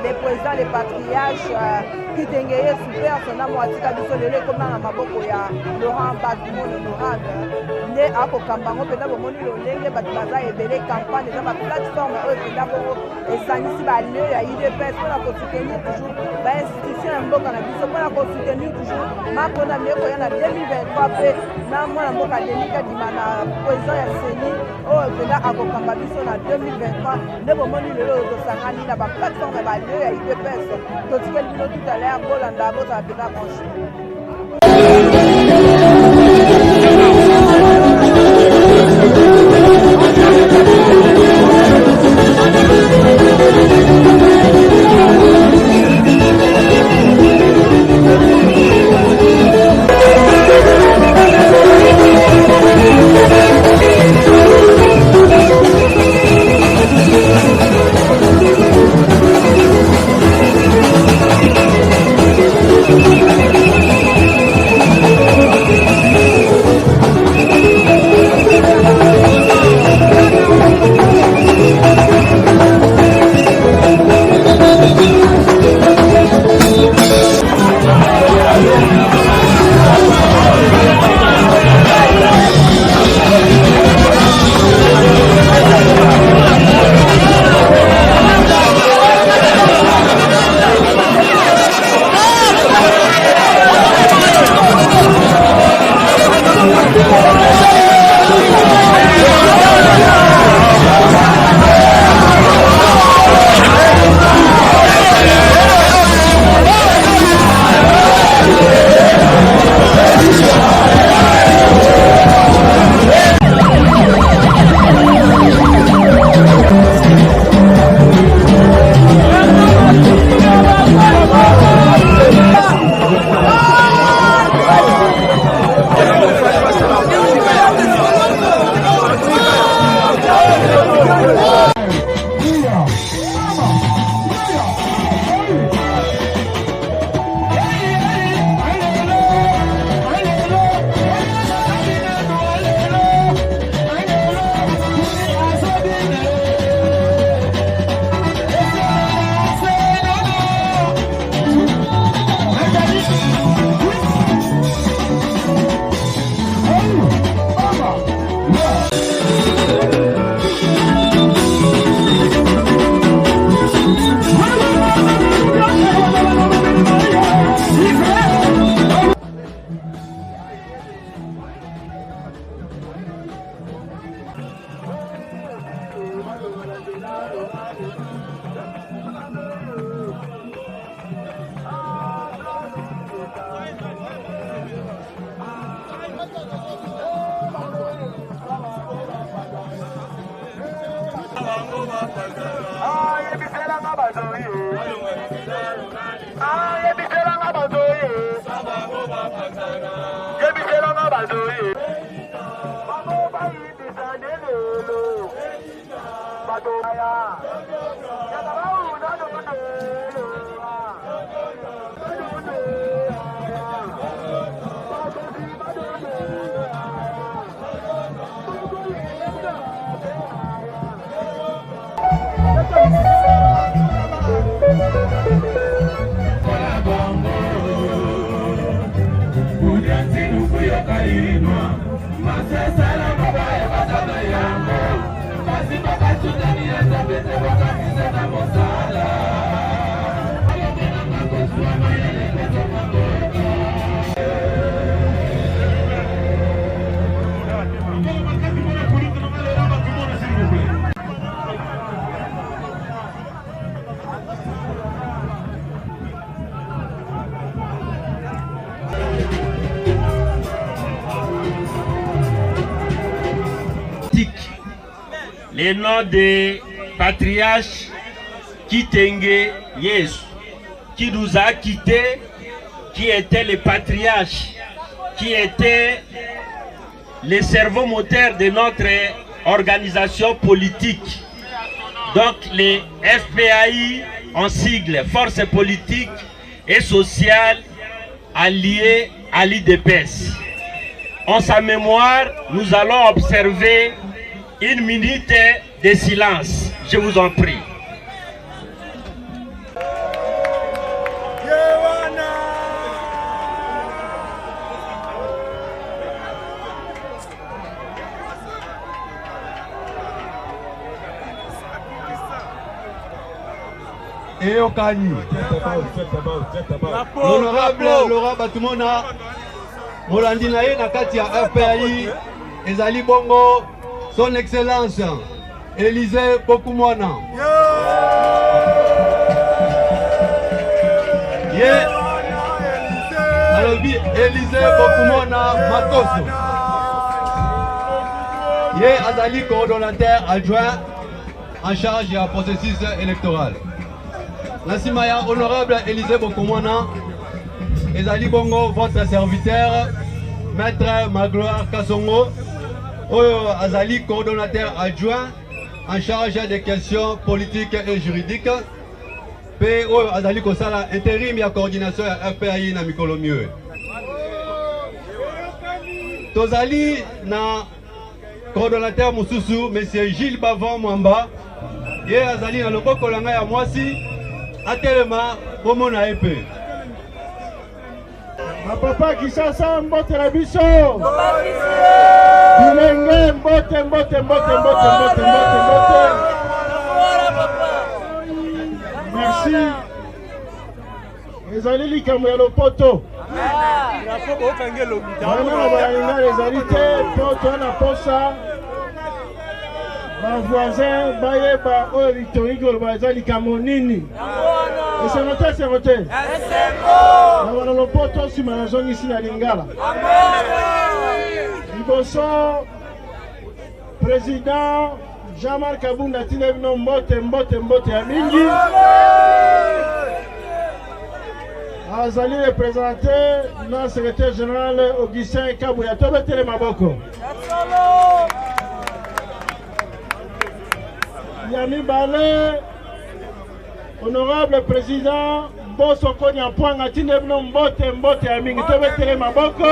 les présidents, les patriarches qui t'engagent super, son amour à tika biso lele comme dans ma boko ya Laurent Gbagbo honorable ne ako kambango pena bomoni lo ndenge bato baza ebele campagne eza ba plateforme oyo pena bongo esanisi ba lieu ya UDPS mpona kosoutenir toujours ba institution ya mboka na biso mpona kosoutenir toujours makona meko ya na 2023 pe na mwana mboka Denika Dima na président ya CENI oyo pena akokamba biso na 2023 nde bomoni lelo tosangani na ba plateforme ba lieu ya UDPS totikeli bino tout à l'heure bolanda bozala pena branche. les noms des patriarches Kitenge Yesu, qui nous a quittés, qui étaient les patriarches, qui étaient les cerveaux moteurs de notre organisation politique. Donc les FPAI en sigle, Forces politiques et sociales alliées à l'IDPS. En sa mémoire, nous allons observer une minute de silence. Je vous en prie. Et au Kani, l'honorable Laurent Batumona, Molandi Naye Nakati à FPAI, Ezali Bongo, son excellence, Élisée Bokumwana. Alors, Élisée Bokumwana Matoso. Azali coordonnateur adjoint en charge du processus électoral. Nassimaya, honorable Élisée Bokumwana, Ezali Bongo, votre serviteur, maître Magloire Kassongo, Azali coordonnateur adjoint en charge des questions politiques et juridiques. Pe Azali Kosala, intérim et coordination à FPAI na mikolo mieux. Tozali na coordonnateur Moussousou, monsieur Gilles Bavon Mwamba, et Azali na loboko langa ya mwasi, atelema pomona épée. Ma papa qui s'assemble, mbote la biso. Bilenge, mbote. Merci. Ezali likambo ya lopoto. Wana balinga ezali te, poto na posa. Ba voisin bayeba oyo victorique oloba ezali likambo nini. Esengote. Na wana lopoto sima na zongisi na Lingala. Liboso président Jean-Marc Kabunda tinebino mbote ya mingi. Azali représenté na secrétaire général Augustin Kabouya tobetele maboko. Yami Balé, honorable président Boso Konya Pwanga tinebino mbote ya mingi tobetele maboko.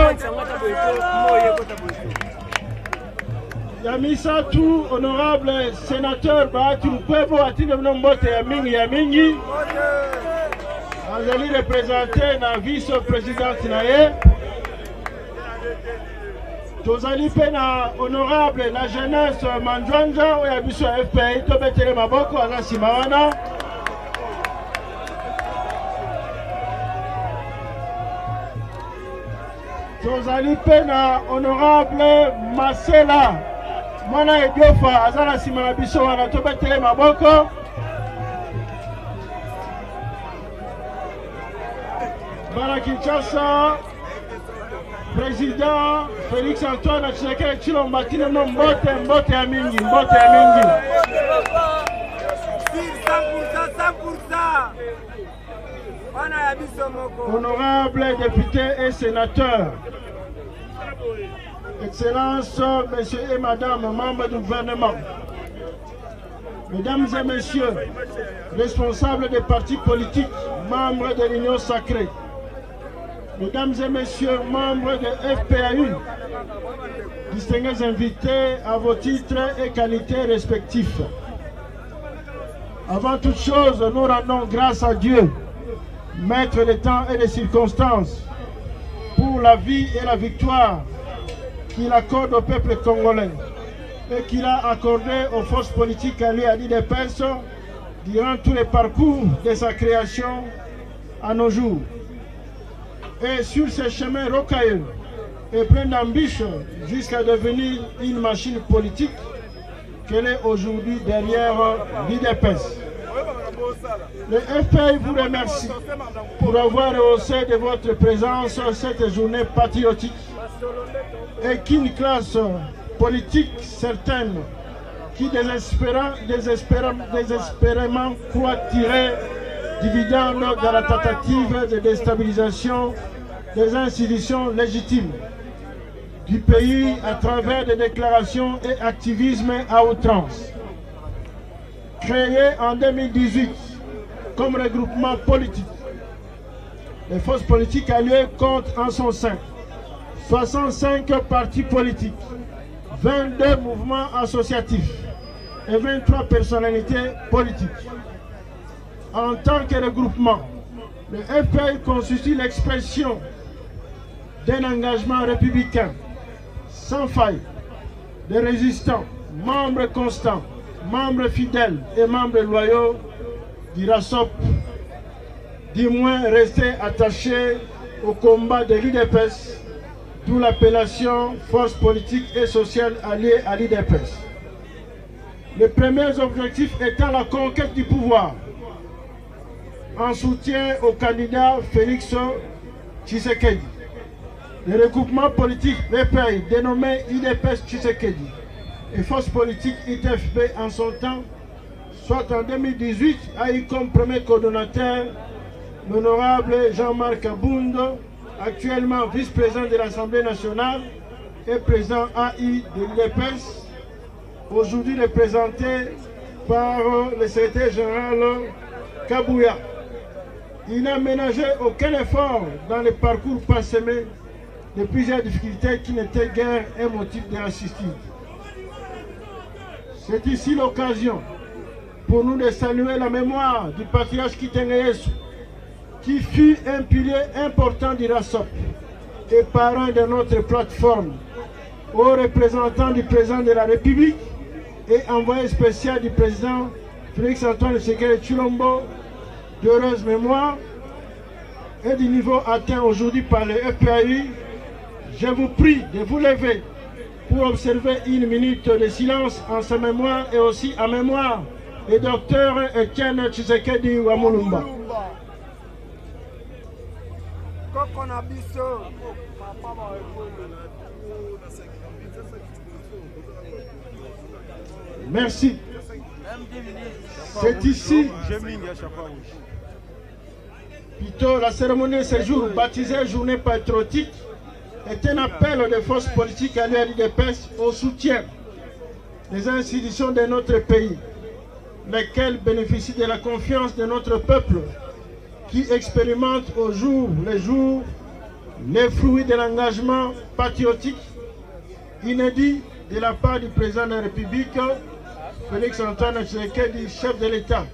Yami Satou, honorable sénateur Bahati Mpebo atinebino mbote ya mingi. Azali représenté na vice-présidente naye. Tozali pe na honorable la jeunesse Manjwanja oya biso FPI tobetele maboko ana sima wana. Tozali pe na honorable Masela mwana Ediofa azala sima na biso wana tobetele maboko. Bala Kinshasa, président Félix Antoine Tshisekedi Tshilombo tinebino mbote ya mingi. Honorable député et sénateur, Excellences, messieurs et madame, membres du gouvernement, mesdames et messieurs, responsables des partis politiques, membres de l'Union sacrée, mesdames et messieurs, membres de FPAI, distingués invités à vos titres et qualités respectifs. Avant toute chose, nous rendons grâce à Dieu, maître des temps et des circonstances, pour la vie et la victoire qu'il accorde au peuple congolais et qu'il a accordé aux forces politiques alliées à l'IDPS durant tous les parcours de sa création à nos jours. Et sur ce chemin rocailleux et plein d'ambition jusqu'à devenir une machine politique qu'elle est aujourd'hui derrière l'IDPS. Le FPI vous remercie pour avoir rehaussé de votre présence cette journée patriotique et qu'une classe politique certaine qui désespérément croit tirer dividende dans la tentative de déstabilisation des institutions légitimes du pays à travers des déclarations et activismes à outrance. Créé en 2018 comme regroupement politique, les forces politiques alliées comptent en son sein 65 partis politiques, 22 mouvements associatifs et 23 personnalités politiques. En tant que regroupement, le FPI constitue l'expression d'un engagement républicain sans faille, des résistants, membres constants, membres fidèles et membres loyaux du RASOP, du moins restés attachés au combat de l'IDPS, d'où l'appellation Force politique et sociale alliée à l'IDPS. Les premiers objectifs étant la conquête du pouvoir, en soutien au candidat Félix Tshisekedi. Le regroupement politique FPI dénommé IDPS Tshisekedi et Force politique ITFP en son temps, soit en 2018, a eu comme premier coordonnateur l'honorable Jean-Marc Abound, actuellement vice-président de l'Assemblée nationale et président AI de l'IDPS, aujourd'hui représenté par le secrétaire général Kabouya. Il n'a ménagé aucun effort dans le parcours parsemé de plusieurs difficultés qui n'étaient guère un motif de lassitude. C'est ici l'occasion pour nous de saluer la mémoire du patriarche Kitenge Yesu, qui fut un pilier important du RASOP et parrain de notre plateforme, aux représentants du président de la République et envoyé spécial du président Félix-Antoine Tshisekedi Tshilombo, d'heureuse mémoire et du niveau atteint aujourd'hui par le FPI. Je vous prie de vous lever pour observer une minute de silence en sa mémoire et aussi en mémoire du docteur Etienne Tshisekedi Wamulumba. Merci. C'est ici, plutôt la cérémonie de ce jour, baptisée Journée patriotique, est un appel des forces politiques alliées à l'IDPS au soutien des institutions de notre pays, lesquelles bénéficient de la confiance de notre peuple, qui expérimente au jour le jour les fruits de l'engagement patriotique inédit de la part du président de la République, Félix-Antoine Tshisekedi, chef de l'État.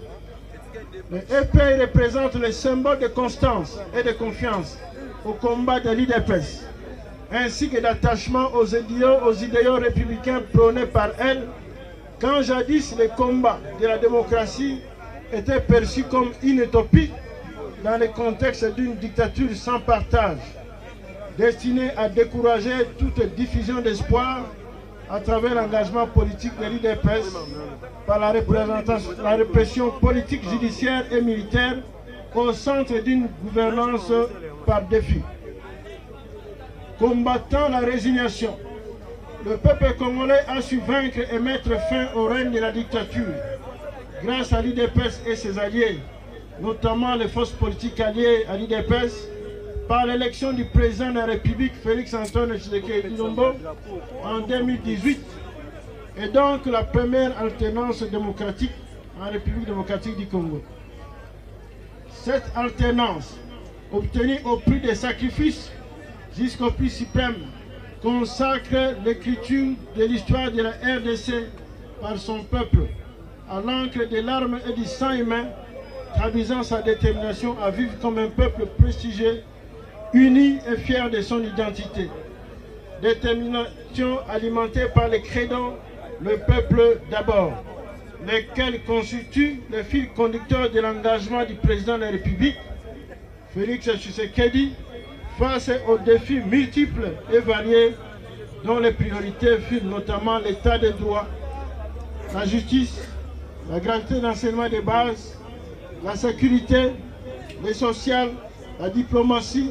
Le FPI représente le symbole de constance et de confiance au combat de l'IDPS, ainsi que d'attachement aux idéaux républicains prônés par elle, quand jadis le combat de la démocratie était perçu comme une utopie dans le contexte d'une dictature sans partage, destinée à décourager toute diffusion d'espoir à travers l'engagement politique de l'IDPS par la répression politique, judiciaire et militaire au centre d'une gouvernance par défi. Combattant la résignation, le peuple congolais a su vaincre et mettre fin au règne de la dictature grâce à l'IDPS et ses alliés, notamment les forces politiques alliées à l'IDPS, par l'élection du président de la République Félix-Antoine Tshisekedi Tshilombo en 2018 et donc la première alternance démocratique en République démocratique du Congo. Cette alternance, obtenue au prix des sacrifices jusqu'au prix suprême, consacre l'écriture de l'histoire de la RDC par son peuple à l'encre de larmes et du sang humain, traduisant sa détermination à vivre comme un peuple prestigieux, uni et fier de son identité. Détermination alimentée par les credos, le peuple d'abord, lesquels constituent le fil conducteur de l'engagement du président de la République, Félix Tshisekedi, face aux défis multiples et variés, dont les priorités furent notamment l'état de droit, la justice, la gratuité d'enseignement de base, la sécurité, le social, la diplomatie,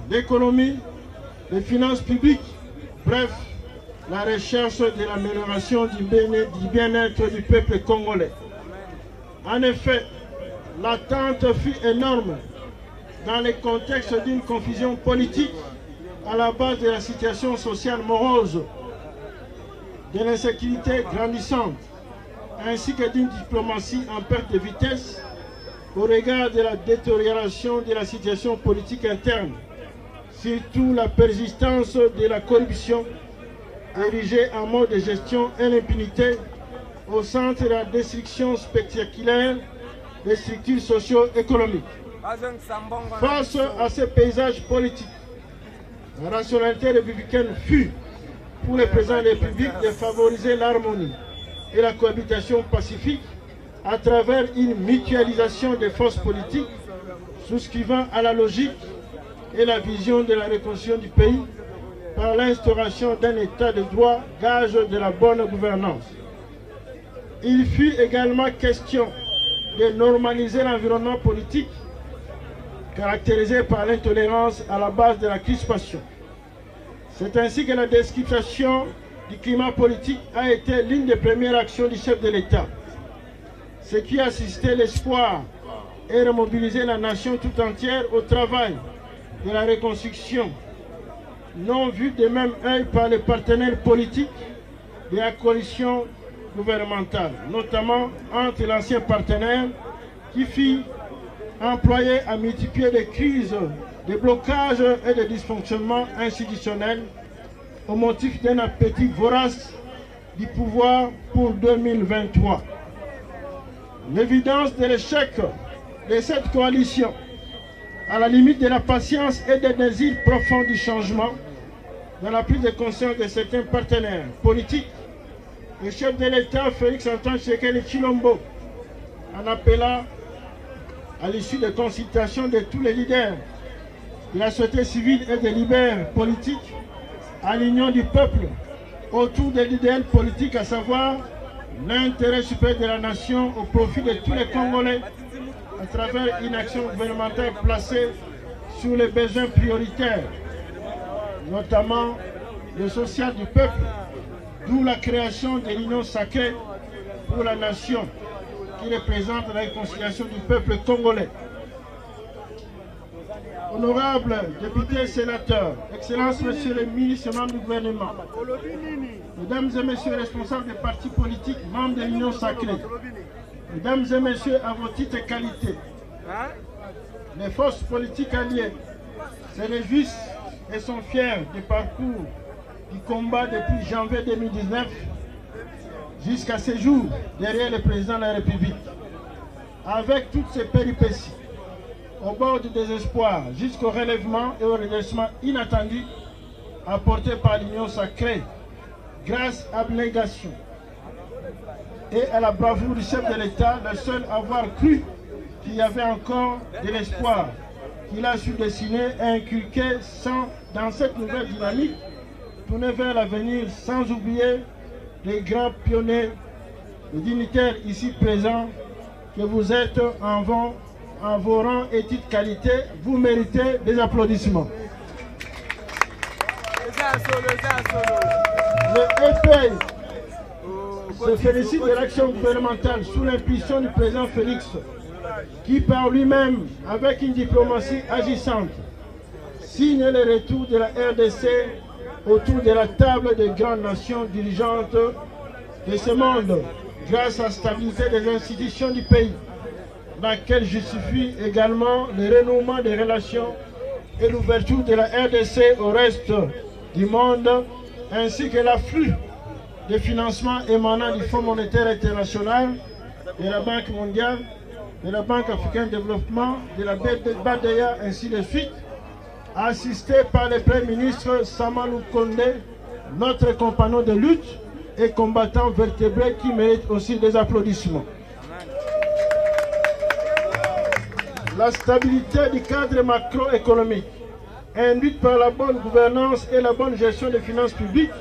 l'économie, les finances publiques, bref, la recherche de l'amélioration du bien-être du peuple congolais. En effet, l'attente fut énorme dans le contexte d'une confusion politique à la base de la situation sociale morose, de l'insécurité grandissante, ainsi que d'une diplomatie en perte de vitesse au regard de la détérioration de la situation politique interne, surtout la persistance de la corruption érigée en mode de gestion et l'impunité au centre de la destruction spectaculaire des structures socio-économiques. Face à ce paysage politique, la rationalité républicaine fut, pour le président de la République, de favoriser l'harmonie et la cohabitation pacifique à travers une mutualisation des forces politiques souscrivant à la logique et la vision de la reconstruction du pays par l'instauration d'un état de droit, gage de la bonne gouvernance. Il fut également question de normaliser l'environnement politique caractérisé par l'intolérance à la base de la crispation. C'est ainsi que la description du climat politique a été l'une des premières actions du chef de l'État, ce qui a suscité l'espoir et remobilisé la nation tout entière au travail de la reconstruction, non vue de même œil par les partenaires politiques de la coalition gouvernementale, notamment entre l'ancien partenaire qui fit employé à multiplier des crises, des blocages et des dysfonctionnements institutionnels au motif d'un appétit vorace du pouvoir pour 2023. L'évidence de l'échec de cette coalition, à la limite de la patience et des désirs profonds du changement, dans la prise de conscience de certains partenaires politiques, le chef de l'État, Félix Antoine Tshisekedi Tshilombo, en appelant à l'issue des consultations de tous les leaders de la société civile et des leaders politiques, à l'union du peuple autour de l'idéal politique, à savoir l'intérêt supérieur de la nation au profit de tous les Congolais à travers une action gouvernementale placée sur les besoins prioritaires, notamment le social du peuple, d'où la création de l'Union sacrée pour la nation qui représente la réconciliation du peuple congolais. Honorables députés et sénateurs, Excellences, Messieurs les ministres et membres du gouvernement, Mesdames et Messieurs les responsables des partis politiques, membres de l'Union sacrée, Mesdames et Messieurs, à vos titres et qualités, les forces politiques alliées se réjouissent et sont fiers du parcours du combat depuis janvier 2019 jusqu'à ce jour derrière le président de la République. Avec toutes ces péripéties, au bord du désespoir, jusqu'au relèvement et au redressement inattendu apporté par l'Union sacrée, grâce à l'abnégation et à la bravoure du chef de l'État, le seul à avoir cru qu'il y avait encore de l'espoir, qu'il a su dessiner et inculquer dans cette nouvelle dynamique, tourner vers l'avenir sans oublier les grands pionniers, les dignitaires ici présents, que vous êtes en vos rangs et titres qualité, vous méritez des applaudissements. Le FPI se félicite de l'action gouvernementale sous l'impulsion du président Félix, qui par lui-même, avec une diplomatie agissante, signe le retour de la RDC autour de la table des grandes nations dirigeantes de ce monde, grâce à la stabilité des institutions du pays, laquelle justifie également le renouement des relations et l'ouverture de la RDC au reste du monde, ainsi que l'afflux de financement émanant du Fonds monétaire international, de la Banque mondiale, de la Banque africaine de développement, de la BADEA, ainsi de suite, assisté par le Premier ministre Samalou Kondé, notre compagnon de lutte et combattant vertébré qui mérite aussi des applaudissements. La stabilité du cadre macroéconomique, induite par la bonne gouvernance et la bonne gestion des finances publiques,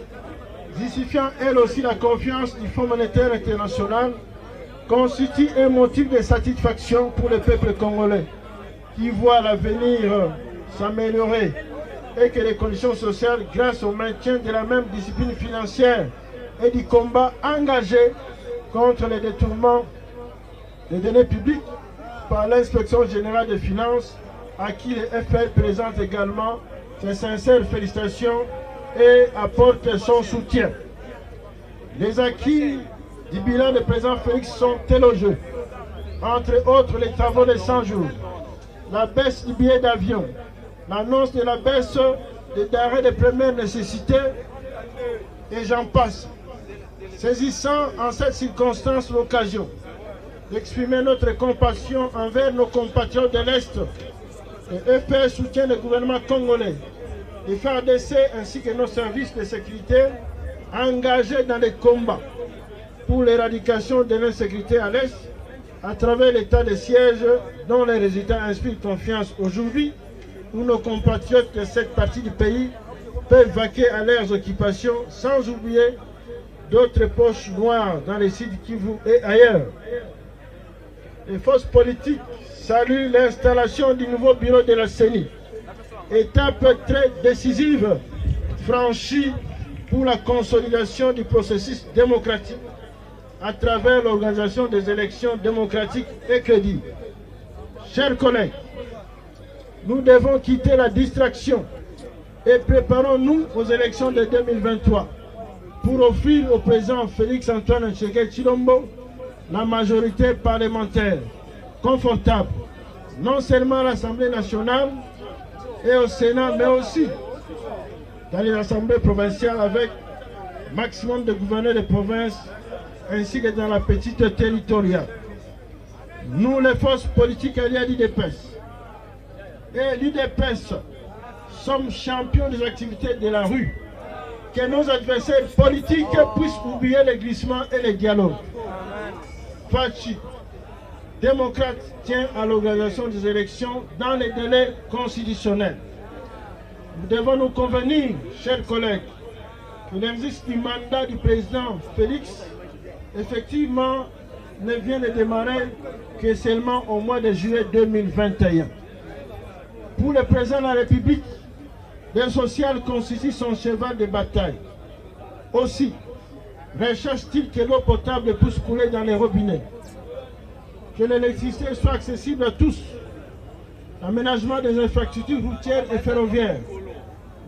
justifiant elle aussi la confiance du Fonds monétaire international, constitue un motif de satisfaction pour le peuple congolais, qui voit l'avenir s'améliorer et que les conditions sociales, grâce au maintien de la même discipline financière et du combat engagé contre les détournements des deniers publics par l'inspection générale des finances, à qui le FPL présente également ses sincères félicitations et apporte son soutien. Les acquis du bilan du président Félix sont élogieux. Entre autres, les travaux des 100 jours, la baisse du billet d'avion, l'annonce de la baisse des denrées de première nécessité, et j'en passe. Saisissant en cette circonstance l'occasion d'exprimer notre compassion envers nos compatriotes de l'Est, le FPL soutient le gouvernement congolais, les FARDC ainsi que nos services de sécurité engagés dans les combats pour l'éradication de l'insécurité à l'Est à travers l'état de siège dont les résultats inspirent confiance aujourd'hui, où nos compatriotes de cette partie du pays peuvent vaquer à leurs occupations sans oublier d'autres poches noires dans les sites Kivu et ailleurs. Les forces politiques saluent l'installation du nouveau bureau de la CENI, étape très décisive franchie pour la consolidation du processus démocratique à travers l'organisation des élections démocratiques et crédibles. Chers collègues, nous devons quitter la distraction et préparons-nous aux élections de 2023 pour offrir au président Félix-Antoine Tshisekedi Tshilombo la majorité parlementaire confortable, non seulement à l'Assemblée nationale et au Sénat, mais aussi dans les assemblées provinciales avec maximum de gouverneurs de province ainsi que dans la petite territoriale. Nous, les forces politiques alliées à l'UDPS et l'UDPS, sommes champions des activités de la rue. Que nos adversaires politiques puissent oublier les glissements et les dialogues. Fachi, démocrate, tient à l'organisation des élections dans les délais constitutionnels. Nous devons nous convenir, chers collègues, que l'exercice du mandat du président Félix, effectivement, ne vient de démarrer que seulement au mois de juillet 2021. Pour le président de la République, le social constitue son cheval de bataille. Aussi, recherche-t-il que l'eau potable puisse couler dans les robinets, que l'électricité soit accessible à tous, l'aménagement des infrastructures routières et ferroviaires,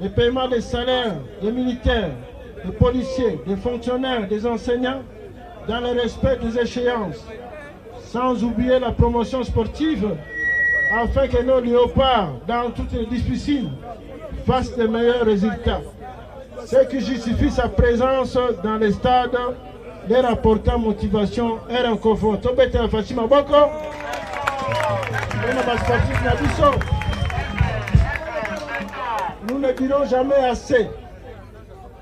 le paiement des salaires des militaires, des policiers, des fonctionnaires, des enseignants, dans le respect des échéances, sans oublier la promotion sportive, afin que nos léopards, dans toutes les disciplines, fassent de meilleurs résultats. Ce qui justifie sa présence dans les stades, leur apportant motivation et réconfort. Nous ne dirons jamais assez.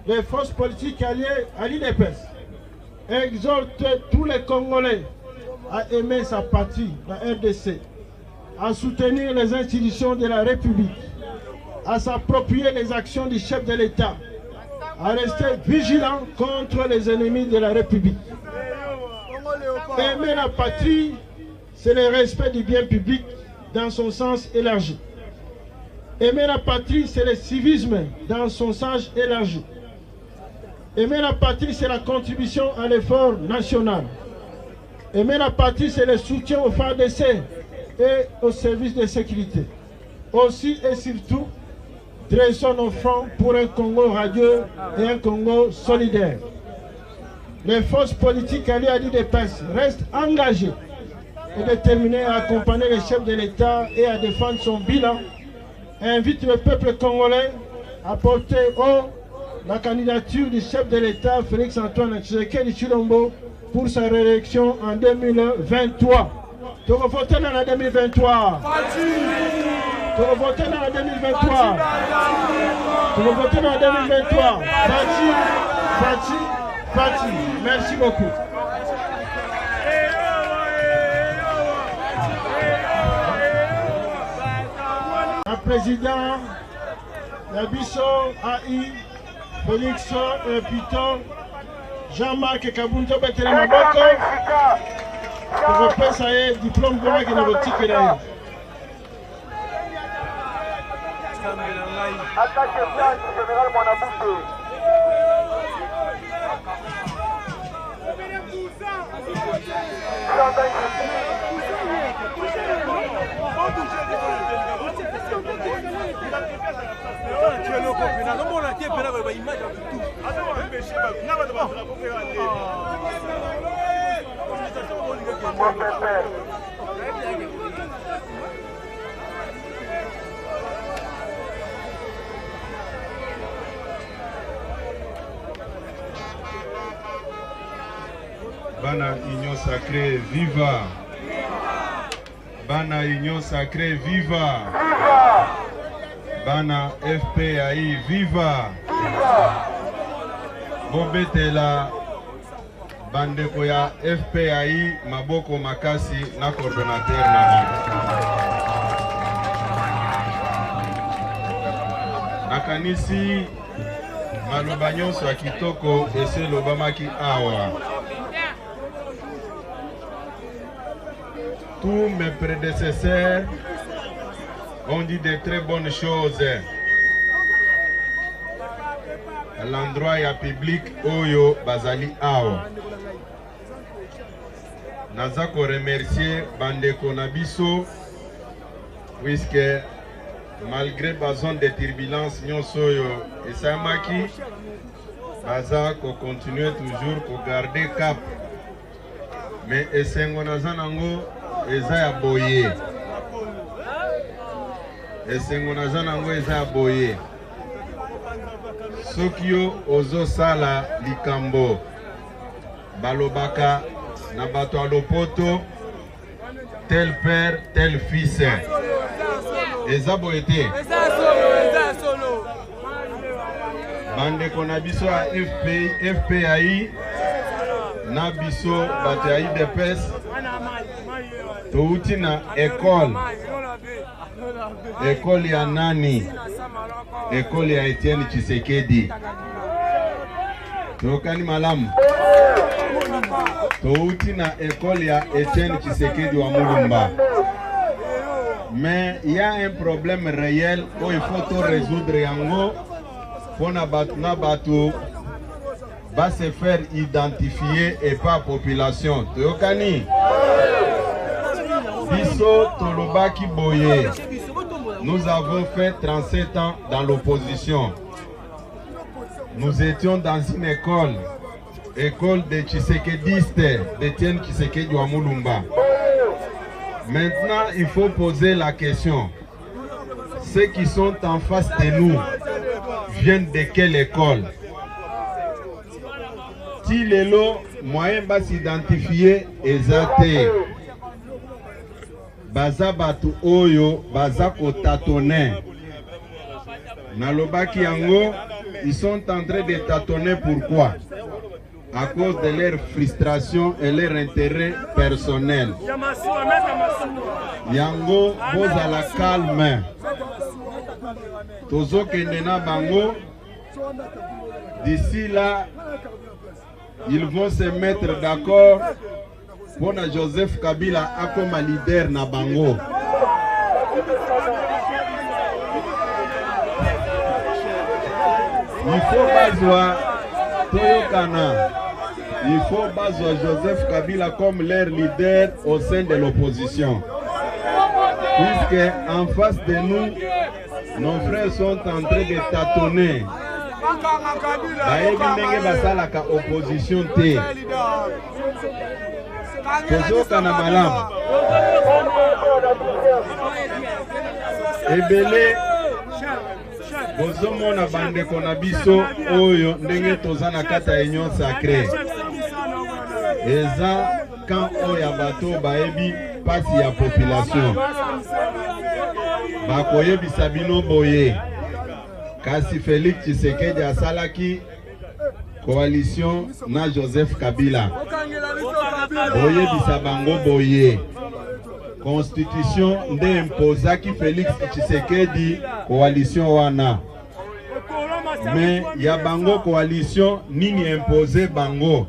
Les forces politiques alliées à l'UDPS exhortent tous les Congolais à aimer sa patrie, la RDC, à soutenir les institutions de la République, à s'approprier les actions du chef de l'État, à rester vigilant contre les ennemis de la République. Aimer la patrie, c'est le respect du bien public dans son sens élargi. Aimer la patrie, c'est le civisme dans son sens élargi. Aimer la patrie, c'est la contribution à l'effort national. Aimer la patrie, c'est le soutien aux FARDC et aux services de sécurité. Aussi et surtout, dressons nos fronts pour un Congo radieux et un Congo solidaire. Les forces politiques alliées à l'UDPS restent engagées et déterminées à accompagner le chef de l'État et à défendre son bilan, et invitent le peuple congolais à porter haut la candidature du chef de l'État Félix-Antoine Tshisekedi Tshilombo pour sa réélection en 2023. Tu vas voter dans la 2023. Tu vas voter dans la 2023. Tu vas voter dans la 2023. Fati. Merci beaucoup. Le président Yabiso AI Félix Piton Jean-Marc Kabunto Betele Maboko repesa ye diplôme de qui n'a pas tiré. Attaché blanc, général Mwanabouté. Bana Union Sacrée, viva! Bana Union Sacrée, viva! Bana FPAI, viva! Bobetela bandeko ya FPAI, maboko makasi na coordonnateur na nakanisi maloba nyonso ya kitoko ese lobamaki awa. Tous mes prédécesseurs ont dit de très bonnes choses à l'endroit ya public oyo bazali awa. Naza ko remercier bandeko na biso puisque malgré bazon de turbulence nyonso oyo esamaki baza ko continuer toujours ko garder cap, mais esengo naza nango eza ya boye. Esengo naza nango eza ya boye. Soki yo ozosala likambo balobaka na bato ya lopoto tel père tel fils, eza boye te. Bandeko na biso ya FPAI na biso bato ya IDPS touti na école ya nani? École ya Etienne Tshisekedi. Tokani malamu. Touti na école ya Etienne Tshisekedi wa Mulumba. Mais il y a un problème réel où il faut tout résoudre yango pour na batu va se faire identifier et pas population. Tokani Biso Tolobaki Boye. Nous avons fait 37 ans dans l'opposition. Nous étions dans une école de Tshisekedistes, d'Etienne Tshisekedi wa Mulumba. Maintenant, il faut poser la question. Ceux qui sont en face de nous viennent de quelle école? Si les lots moyens va s'identifier exactement. Baza batu oyo baza kotatone. Nalobaki yango, ils sont en train de tâtonner. Pourquoi? À cause de leur frustration et leur intérêt personnel. Yango boza la calme. Tozo kendena bango. D'ici là, ils vont se mettre d'accord. Pour Joseph Kabila comme leader na bango. Il faut bazwa Toyokana. Il faut bazwa Joseph Kabila comme leur leader au sein de l'opposition. Puisque en face de nous, nos frères sont en train de tâtonner. Baebi ndenge basalaka opposition te. Tozoka na malamu. Ebele bozomona bandeko na biso oyo ndenge toza na kata ya Union Sacrée. Eza quand oyo bato baebi pasi ya population. Bakoyebisa bino boye. Kasi Félix Tshisekedi asalaki coalition na Joseph Kabila. Boye bisabango boye. Constitution nde imposaki Félix Tshisekedi coalition wana. Mais ya bango coalition nini impose bango.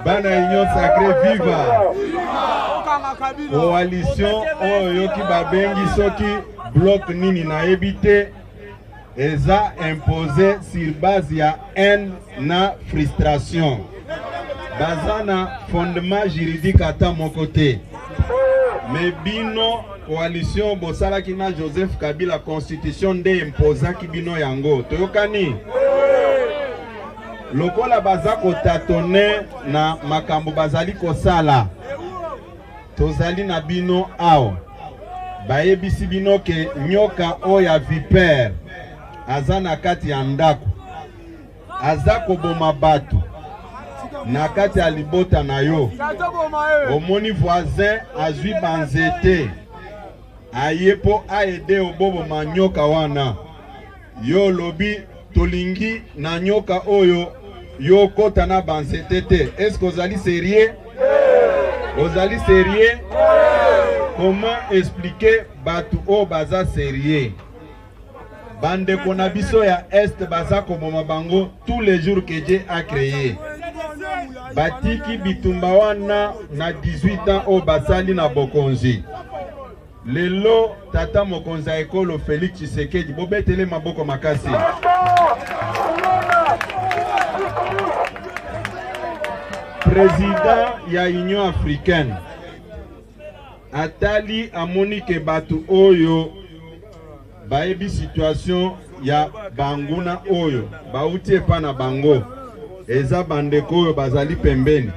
Bana Union Sacrée viva. coalition oyo ki babengi soki bloc nini na ebite eza imposé sur base ya haine na frustration. Bazana fondement juridique ata mon côté. Mais bino coalition bosala ki na Joseph Kabila constitution de imposa ki bino yango. Toyokani? Lokola baza ko tatone na makambo bazali ko sala. Tozali na bino ao. Bayebisi bino ke nyoka oya vipere. Aza na kati ya ndako. Aza koboma batu. Na kati ya libota na yo. Omoni voisin azwi banzete. Ayepo aede obobo manyoka wana. Yo lobi tolingi na nyoka oyo. Yo kota na banzete te. Est-ce que ozali sérieux? Ozali sérieux? Comment expliquer batu o baza sérieux? Bande konabiso ya Est baza koboma bango tous les jours que Dieu a créé. Batiki bitumba wana na 18 ans o basali na bokonzi. Lelo tata mokonza ekolo Félix Tshisekedi bobetele maboko makasi. Président ya Union africaine atali amoni ke batu oyo baebi situation ya banguna oyo bauti epa na bango eza bandeko oyo bazali pembeni.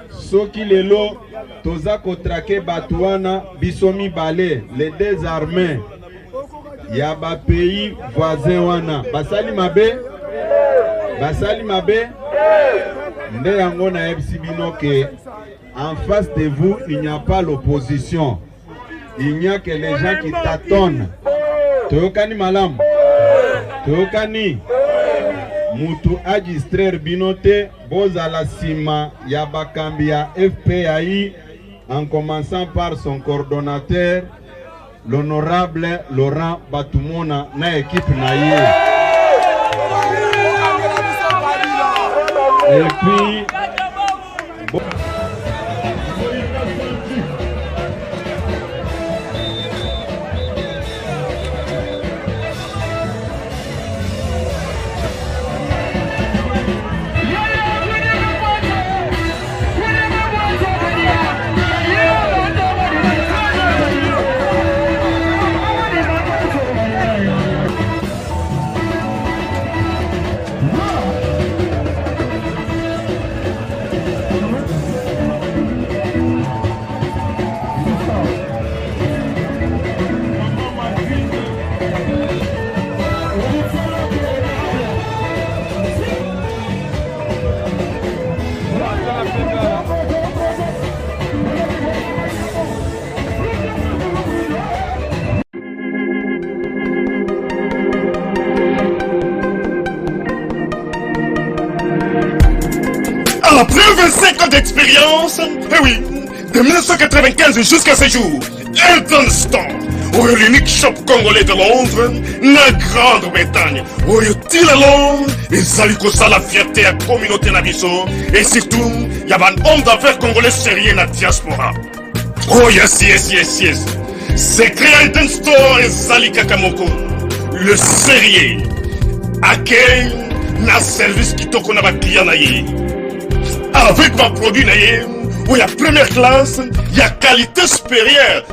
Soki lelo toza kotrake batu wana biso mibale les deux armées ya ba pays voisin wana basali mabe nde yango na yebisi bino ke en face de vous il n'y a pas l'opposition, il n'y a que les gens qui tâtonnent. Toyokani malam, toyokani mutu a distraire binote boza la sima ya bakambi ya FPAI en commençant par son coordonnateur l'honorable Laurent Batumona na équipe na ye. Et puis Après 25 ans d'expérience, eh oui, de 1995 jusqu'à ce jour, Evanston, l'unique shop congolais de Londres, la Grande-Bretagne, il est Londres, et ça la fierté à la communauté nabiso, et surtout, il y a un homme d'affaires congolais sérieux dans la diaspora. Oh yes. C'est créé Evanston et Zali Kakamoko, le sérieux, à quel na service qui t'a na client naïe. Avec ma produit, il y a première classe, il y a qualité supérieure.